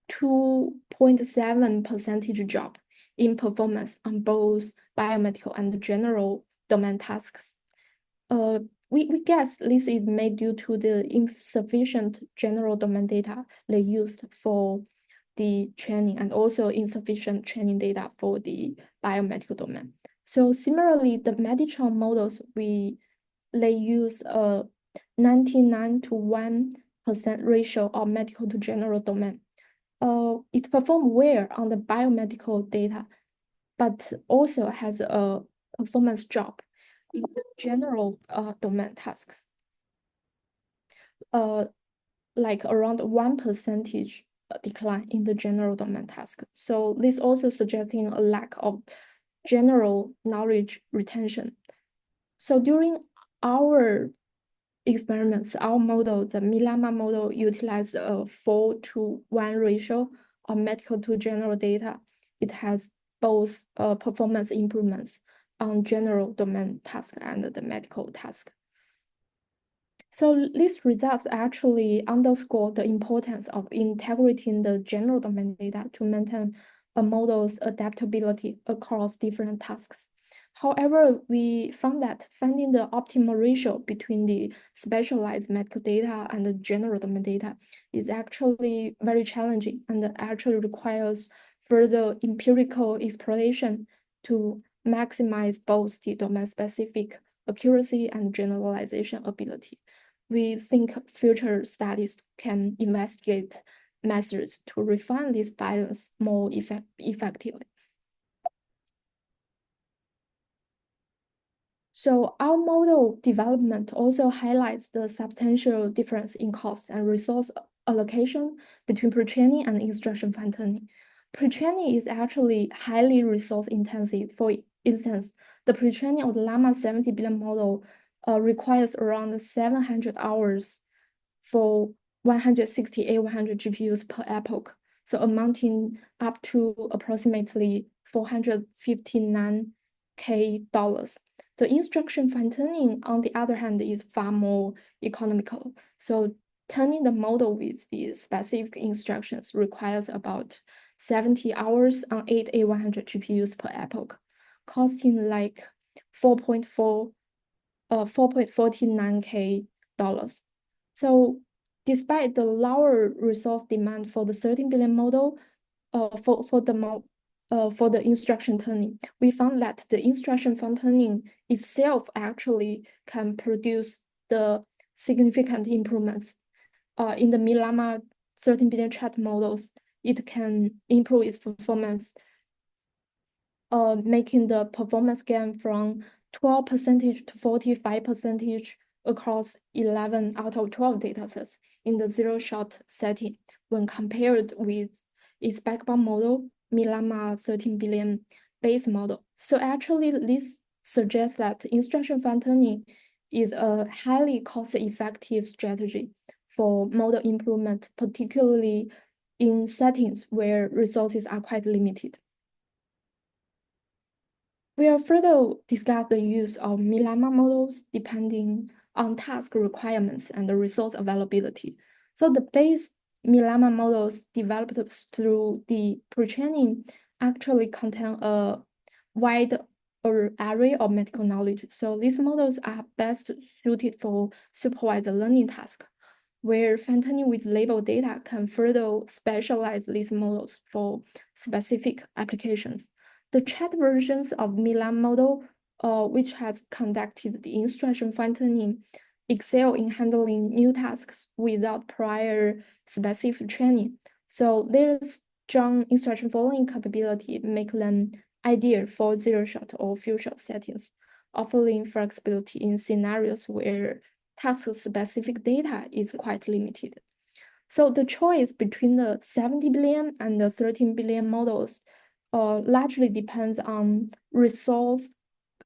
2.7 percentage drop in performance on both biomedical and general domain tasks. We guess this is made due to the insufficient general domain data they used for the training and also insufficient training data for the biomedical domain. So similarly, the Meditron models, they use a 99:1% ratio of medical to general domain. It performed well on the biomedical data, but also has a performance drop in the general domain tasks, like around 1% decline in the general domain task. So this also suggesting a lack of general knowledge retention. So during our experiments, our model, the Me-LLaMA model, utilized a 4:1 ratio of medical to general data. It has both performance improvements on general domain task and the medical task. So these results actually underscore the importance of integrating the general domain data to maintain a model's adaptability across different tasks. However, we found that finding the optimal ratio between the specialized medical data and the general domain data is actually very challenging and actually requires further empirical exploration to maximize both the domain-specific accuracy and generalization ability. We think future studies can investigate methods to refine this balance more effectively. So our model development also highlights the substantial difference in cost and resource allocation between pre-training and instruction fine-tuning. Pre-training is actually highly resource intensive. For instance, the pre-training of the LLaMA 70 billion model requires around 700 hours for 160 A100 GPUs per epoch, so amounting up to approximately $459K. The instruction fine-tuning, on the other hand, is far more economical. So turning the model with the specific instructions requires about 70 hours on 8 A100 GPUs per epoch, costing like 4.49K dollars. So despite the lower resource demand for the 13 billion model, for the instruction tuning, we found that the instruction fine-tuning itself actually can produce the significant improvements. In the Me-LLaMA 13 billion chat models, it can improve its performance, making the performance gain from 12% to 45% across 11 out of 12 datasets in the zero-shot setting when compared with its backbone model, Me-LLaMA 13 billion base model. So actually, this suggests that instruction fine-tuning is a highly cost-effective strategy for model improvement, particularly in settings where resources are quite limited. We'll further discuss the use of Me-LLaMA models depending on task requirements and the resource availability. So the base Me-LLaMA models developed through the pre-training actually contain a wide array of medical knowledge. So these models are best suited for supervised learning tasks, where fine-tuning with label data can further specialize these models for specific applications. The chat versions of Me-LLaMA model, which has conducted the instruction fine-tuning, excel in handling new tasks without prior specific training. So their strong instruction following capability make them ideal for zero-shot or few-shot settings, offering flexibility in scenarios where task-specific data is quite limited. So the choice between the 70 billion and the 13 billion models largely depends on resource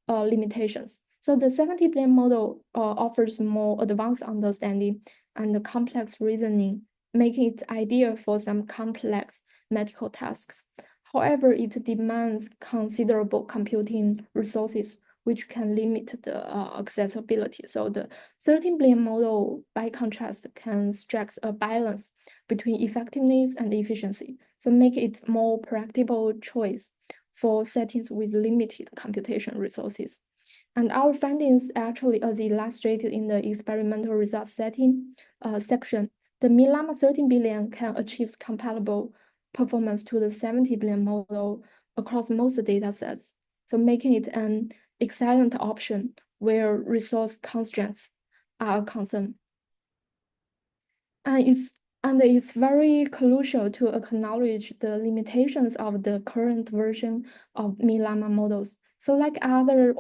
limitations. So the 70 billion model offers more advanced understanding and complex reasoning, making it ideal for some complex medical tasks. However, it demands considerable computing resources, which can limit the accessibility. So the 13 billion model, by contrast, can strike a balance between effectiveness and efficiency, so make it more practical choice for settings with limited computation resources. And our findings actually, as illustrated in the experimental results setting section, the Me-LLaMA 13 billion can achieve comparable performance to the 70 billion model across most data sets, so making it an excellent option where resource constraints are a concern. And it's very crucial to acknowledge the limitations of the current version of Me-LLaMA models. So like other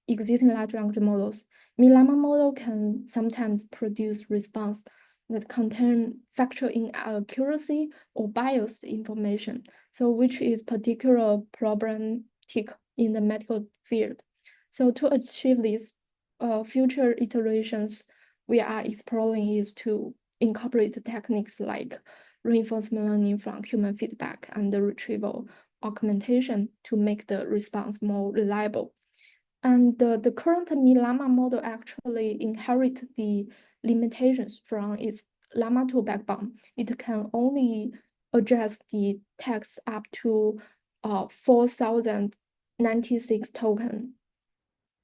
existing large language models, Me-LLaMA model can sometimes produce response that contain factual inaccuracy or biased information, so which is particularly problematic in the medical field. So to achieve this, future iterations we are exploring is to incorporate techniques like reinforcement learning from human feedback and the retrieval augmentation to make the response more reliable. And the current Me-LLaMA model actually inherits the limitations from its Llama 2 backbone. It can only address the text up to 4,096 tokens.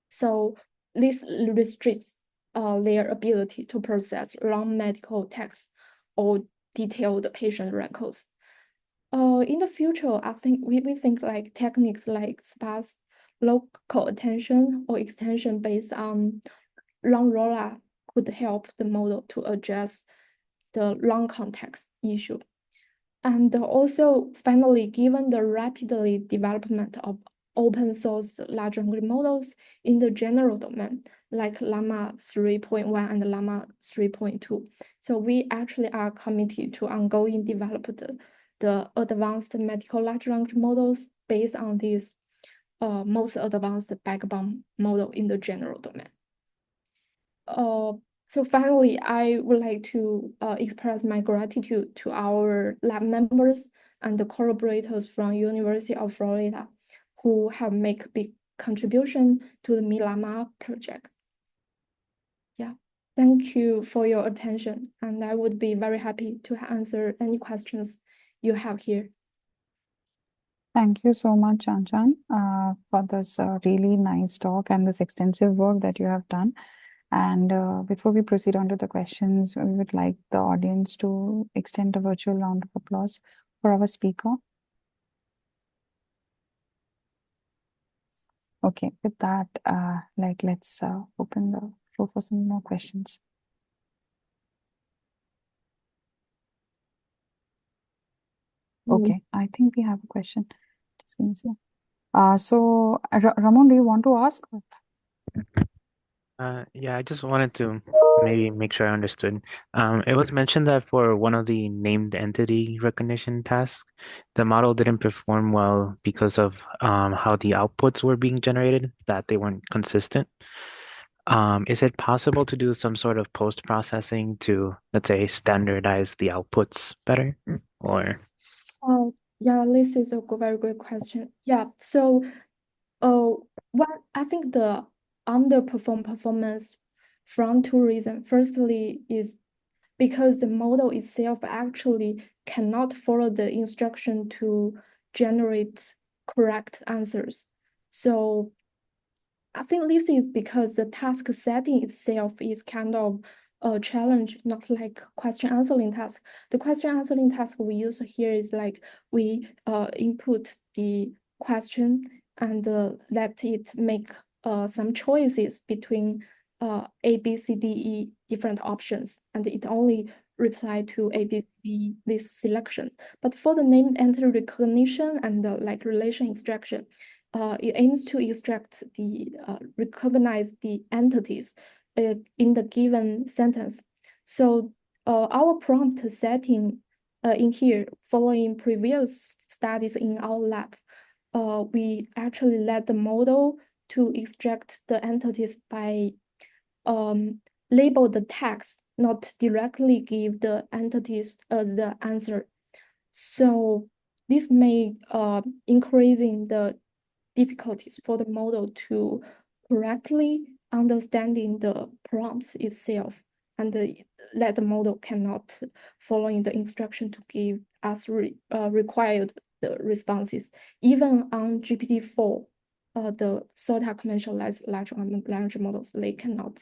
So this restricts their ability to process long medical text or detailed patient records. In the future, I think we think like techniques like sparse local attention or extension based on long rollup could help the model to address the long context issue. And also, finally, given the rapidly development of open source large language models in the general domain, like Llama 3.1 and Llama 3.2. So we actually are committed to ongoing development the advanced medical large language models based on these most advanced backbone model in the general domain. So finally, I would like to express my gratitude to our lab members and the collaborators from University of Florida who have made big contribution to the Me-LLaMA project. Yeah, thank you for your attention, and I would be very happy to answer any questions you have here. Thank you so much, Chanchan, for this really nice talk and this extensive work that you have done. And before we proceed on to the questions, we would like the audience to extend a virtual round of applause for our speaker. Okay, with that, let's open the floor for some more questions. Okay, I think we have a question. Just give me a second. So Ramon, do you want to ask? Yeah, I just wanted to maybe make sure I understood. It was mentioned that for one of the named entity recognition tasks, the model didn't perform well because of how the outputs were being generated, that they weren't consistent. Is it possible to do some sort of post-processing to, let's say, standardize the outputs better? Or Yeah, this is a very good question. Yeah, so I think the underperform performance from two reasons. Firstly is because the model itself actually cannot follow the instruction to generate correct answers. So I think this is because the task setting itself is kind of a challenge, not like question answering task. The question answering task we use here is like we input the question and let it make some choices between A, B, C, D, E different options, and it only reply to A, B, C, these selections. But for the named entity recognition and like relation extraction, it aims to extract the recognize the entities in the given sentence. So our prompt setting in here, following previous studies in our lab, we actually let the model to extract the entities by label the text, not directly give the entities the answer. So this may increasing the difficulties for the model to correctly understanding the prompts itself, and that the model cannot following the instruction to give us required the responses. Even on GPT-4, the SOTA conventionalized large language models, they cannot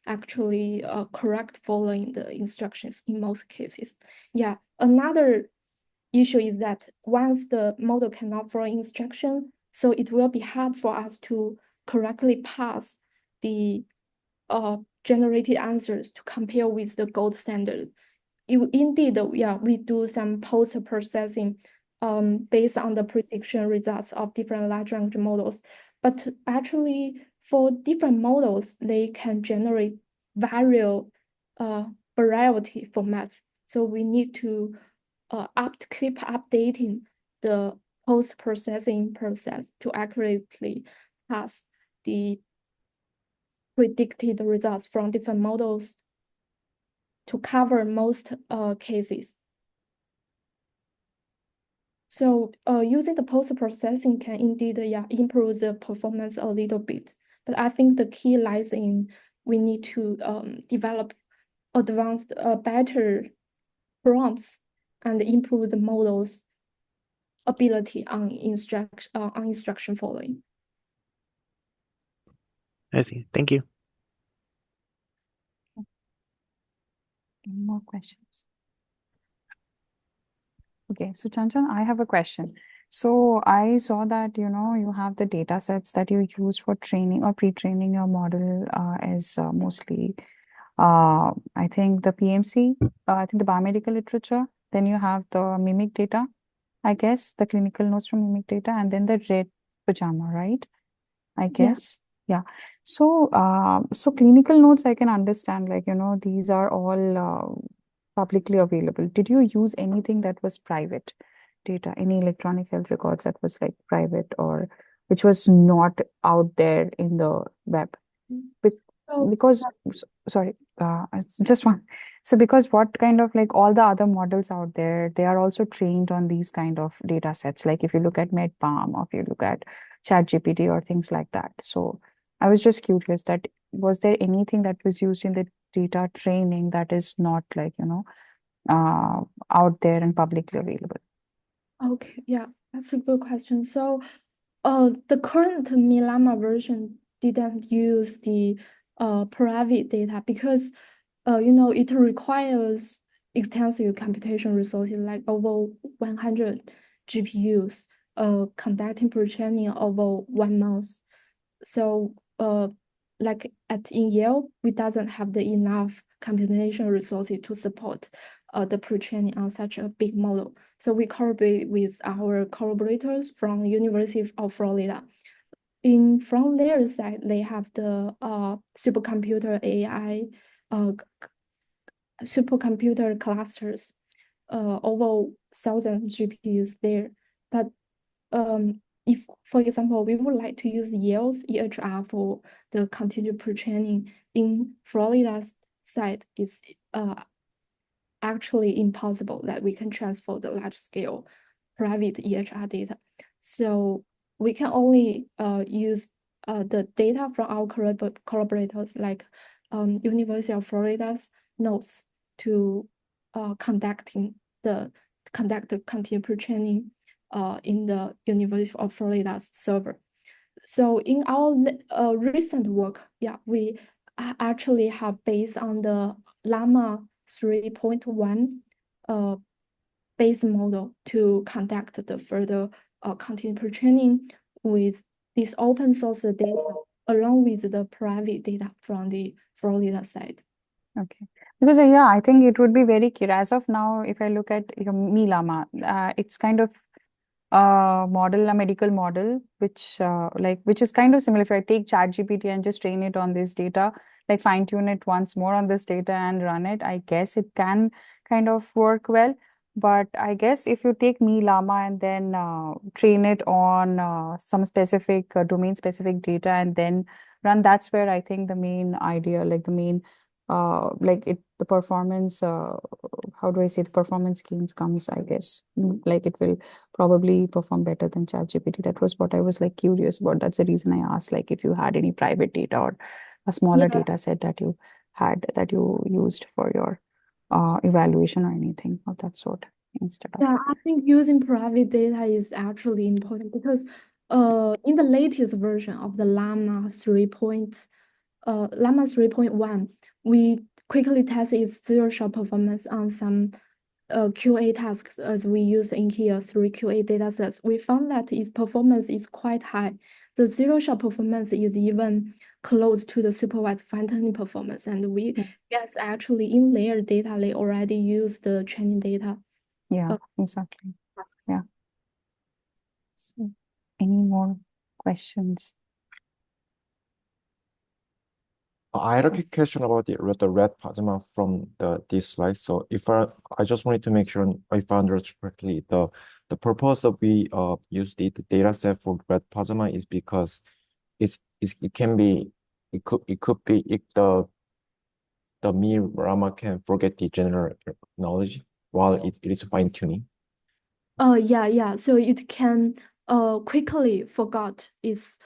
actually correct following the instructions in most cases. Yeah, another issue is that once the model cannot follow instruction, so it will be hard for us to correctly pass the generated answers to compare with the gold standard. Indeed, yeah, we do some post-processing based on the prediction results of different large language models. But actually, for different models, they can generate various variety formats. So we need to keep updating the post-processing process to accurately pass the predicted results from different models to cover most cases. So using the post-processing can indeed improve the performance a little bit. But I think the key lies in we need to develop advanced, better prompts and improve the model's ability on instruction following. I see. Thank you. Any more questions? Okay, so Chanchan, I have a question. So I saw that, you have the data sets that you use for training or pre-training your model is mostly, I think the PMC, I think the biomedical literature. Then you have the mimic data, I guess, the clinical notes from mimic data, and then the red pajama, right? I guess. Yeah. So, so clinical notes, I can understand, these are all publicly available. Did you use anything that was private data, any electronic health records that was like private or which was not out there in the web? Because, sorry, just one. So because what kind of like all the other models out there, they are also trained on these kind of data sets. Like if you look at MedPalm or if you look at ChatGPT or things like that. So I was just curious that was there anything that was used in the data training that is not like, out there and publicly available? Okay, yeah. That's a good question. So, the current Me-LLaMA version didn't use the private data because, it requires extensive computation resources like over 100 GPUs, conducting pre-training over 1 month. So, like in Yale, we doesn't have the enough computational resources to support the pre-training on such a big model. So we collaborate with our collaborators from University of Florida. From their side, they have the supercomputer AI, supercomputer clusters, over 1,000 GPUs there. But if, for example, we would like to use Yale's EHR for the continued pre-training in Florida's side, is actually impossible that we can transfer the large-scale private EHR data. So we can only use the data from our collaborators, like University of Florida's nodes, to conduct the continued pre-training in the University of Florida's server. So in our recent work, we actually have based on the LLaMA 3.1 base model to conduct the further continued pre-training with this open source data along with the private data from the Florida side. Okay. Because yeah, I think it would be very clear. As of now, if I look at Me-LLaMA, it's kind of a model, a medical model, which is kind of similar. If I take ChatGPT and just train it on this data, like fine tune it once more on this data and run it, I guess it can kind of work well. But I guess if you take Me-LLaMA and then train it on some specific domain specific data and then run, that's where I think the main idea, like the main the performance, how do I say, the performance gains comes, I guess. Like it will probably perform better than ChatGPT. That was what I was like curious about. That's the reason I asked, like, if you had any private data or a smaller data set that you had that you used for your evaluation or anything of that sort instead of. Yeah, I think using private data is actually important because in the latest version of the LLaMA 3.1, we quickly test its zero-shot performance on some QA tasks as we use in here 3 QA datasets. We found that its performance is quite high. The zero-shot performance is even close to the supervised fine-tuning performance. And we guess actually in their data, they already use the training data. Yeah, exactly. Yeah. So, any more questions? I had a quick question about the red plasma from this slide. So if I just wanted to make sure if I understood correctly, the purpose that we use the data set for red plasma is because it could be if the Me-LLaMA can forget the general knowledge while it is fine tuning. Yeah. So it can quickly forgot its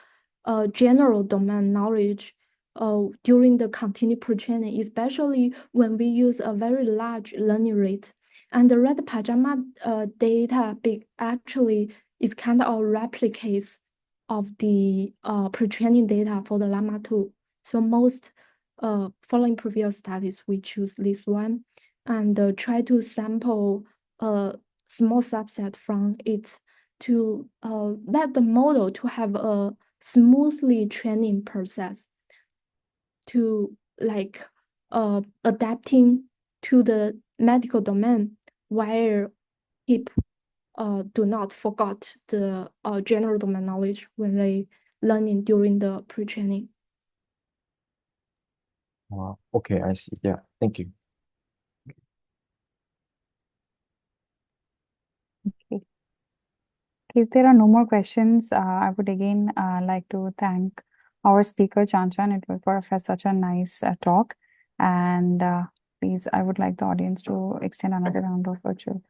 general domain knowledge during the continued pre-training, especially when we use a very large learning rate. And the red pajama data actually is kind of replicates of the pre-training data for the LLaMA 2. So most following previous studies, we choose this one and try to sample a small subset from it to let the model to have a smoothly training process to adapting to the medical domain while keep do not forget the general domain knowledge when they learning during the pre-training. Okay, I see. Yeah, thank you. Okay. If there are no more questions, I would again like to thank our speaker, Qianqian. It was for such a nice talk. And please, I would like the audience to extend another round of virtual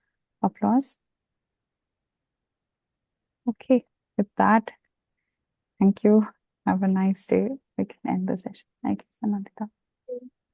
applause. Okay, with that, thank you. Have a nice day. We can end the session. Thank you, Samantha.